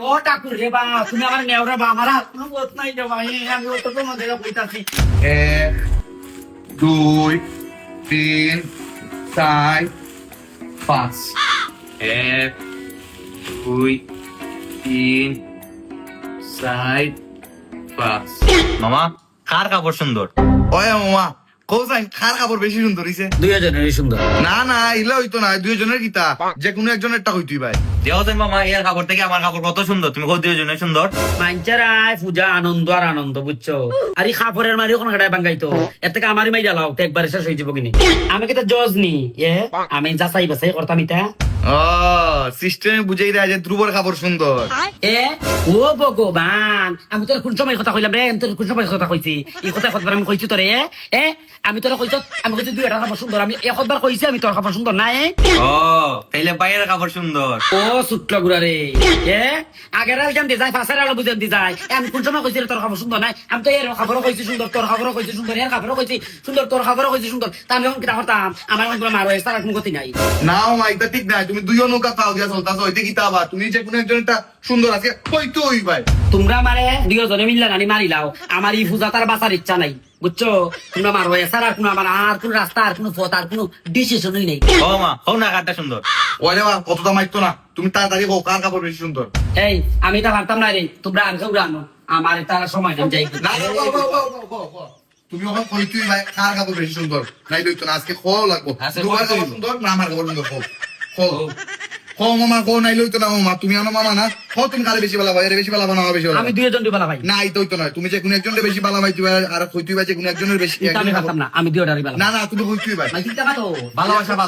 ও ঠাকুর রে বা তুমি আমার নেওরা বা আমার হাত কোনো বোধ নাই রে ভাই আমি ও তো তোমাদের কইতাছি 1 2 3 4 5 1 2 3 4 5 মামা কার কাপড় সুন্দর? ওয়ে মামা কোসাইন খার কাপড় বেশি সুন্দর হইছে। দুই জনেরই সুন্দর না না ইলা হইতো না, দুইজনের কিতা যে কোনো একজনের টা হইতুই ভাই। দেওয়া মামা এর কাপড় থেকে আমার কাপড় কত সুন্দর, তুমি কত জন্য সুন্দর। মাঞ্চারায় পূজা আনন্দ আর আনন্দ বুঝছো, আর এই খাপড়ের মারি ওখানে কাটায় বাঙ্গাইতো এর থেকে আমারই মাই জ্বালাও তো একবার শেষ হয়ে যাবো কিনি। আমি কিন্তু জজ নি আমি যাচাই বাছাই করতাম এটা। ও সিস্টেমে বুঝাই দেয় যে ধ্রুবর কাপড় সুন্দর। ও ভগবান আমি তোর কোন সময় কথা কইলাম রে, আমি তোর কোন সময় কথা কইছি এই কথা কতবার আমি কইছি তোরে আমি তোর কইছ আমি কইছি দুই এটা কাপড় সুন্দর, আমি একবার কইছি আমি তোর কাপড় সুন্দর নাই। ও তাইলে বাইরের কাপড় সুন্দর। ও শুক্লা গুড়া রে আগের আল কেমন যায় পাশের আলো বুঝে যায় আমি কোন সময় কইছি তোর কাপড় সুন্দর নাই, আমি তো এর কাপড়ও কইছি সুন্দর, তোর কাপড়ও কইছি সুন্দর, এর কাপড়ও কইছি সুন্দর, তোর কাপড়ও কইছি সুন্দর, তা আমি এখন কিটা করতাম আমার মনে মারো এর সারা কোনো গতি নাই। না মামা এটা ঠিক নাই, তুমি দুইও নৌকা পাও দিয়া চলতাছো হইতে কিতা আবার তুমি যে কোনো একজনেরটা সুন্দর আছে হইতোই ভাই। তোমরা মারে দুজনে মিললে নানি মারিলাও আমার এই পূজা তার বাঁচার ইচ্ছা নাই বুঝছো, তোমরা মারো এছাড়া আর কোনো আমার আর কোনো রাস্তা আর কোনো পথ আর কোনো ডিসিশনই নেই। ও মা হোক না কারটা সুন্দর। ওরে বাবা কতটা মাইতো না, তুমি তাড়াতাড়ি কও কার কাপড় বেশি সুন্দর। এই আমি এটা ভাবতাম না রে, তোমরা আর কেউ জানো আমার এটা সময় নেই যাই। না না তুমি ওখানে কইতুই ভাই কার কাপড় বেশি সুন্দর নাই লইতো না, আজকে খাওয়া লাগবো তোমার কাপড় সুন্দর না আমার কাপড় সুন্দর। কো মামা কো নাই লইতো না মামা, তুমি আমার মামা না কো তুমি কারে বেশি ভালো ভাই, এর বেশি ভালো না বেশি ভালো আমি দুইজন দিবালা ভাই না এই তো হইতো না, তুমি যে কোনো একজনের বেশি ভালো ভাই তুমি আর কইতুই ভাই যে কোনো একজনের বেশি আমি ভাবতাম না আমি দুইটারই ভালো না না তুমি কইতুই ভাই ভাই চিন্তা করো ভালোবাসা না।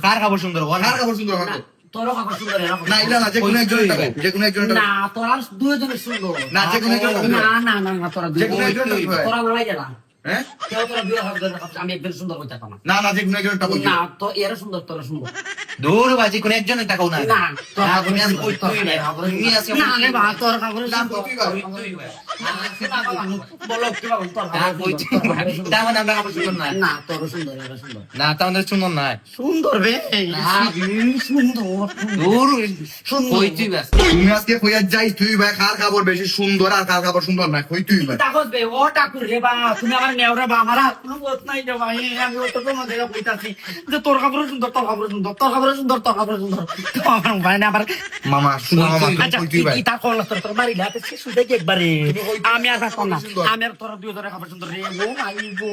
কার কাপড় সুন্দর বল। কার কাপড় সুন্দর হবে তোরও কাপড় সুন্দর না এটা না যে কোনো একজনের টাকা যে কোনো একজনের না তোরা দুইজনের সুন্দর না যে কোনো একজনের না না না না তোরা যে কোনো একজনের তোরা লড়াই যা হ্যাঁ কেউ তোরা দুই হাজার আমি একদম সুন্দর হইতে পারতাম না না যে কোনো একজনের টাকা না তো এরা সুন্দর তোরা সুন্দর দূর বাজি কোন একজনের টাকাও নাই। না তোর না, কাপড় তুমি আজ সুন্দর, কইতুই তোর নাই, কাপড় তুমি আজকে না রে বা তোর কাপড় না সুন্দর। কইতুই ভাই বলো কি বাবা তোর না কাপড় কইতুই সুন্দর, ভাই। তোর তার মানে আমরা কাপড় সুন্দর নাই। না তোর সুন্দর এরা সুন্দর না তাহলে সুন্দর নাই। সুন্দর রে সুন্দর দূর সুন্দর কইতুই ব্যাস। তুমি আজকে কইয়া যাই তুই ভাই কার কাপড় বেশি সুন্দর আর কার কাপড় সুন্দর না কইতুই ভাই। তাকস বে ও ঠাকুর রে বা তুমি আমার নেওরা বা আমার হাত কোনো বোধ নাই রে ভাই আমি ও তো তোমাদের কইতাছি যে তোর কাপড় সুন্দর, তোর কাপড় সুন্দর, তোর কাপড় সুন্দর, তোর কাপড় সুন্দর তো আমার ভাই না আবার মামা শুনো মামা তুমি আচ্ছা কইতুই ভাই ইতা করলা তোর বাড়ি লাতে শেষ হয়ে একবারে আমি আর থাকতাম না, আমি আর তোরা দুই ধরে কাপড় সুন্দর রে ও আইবো।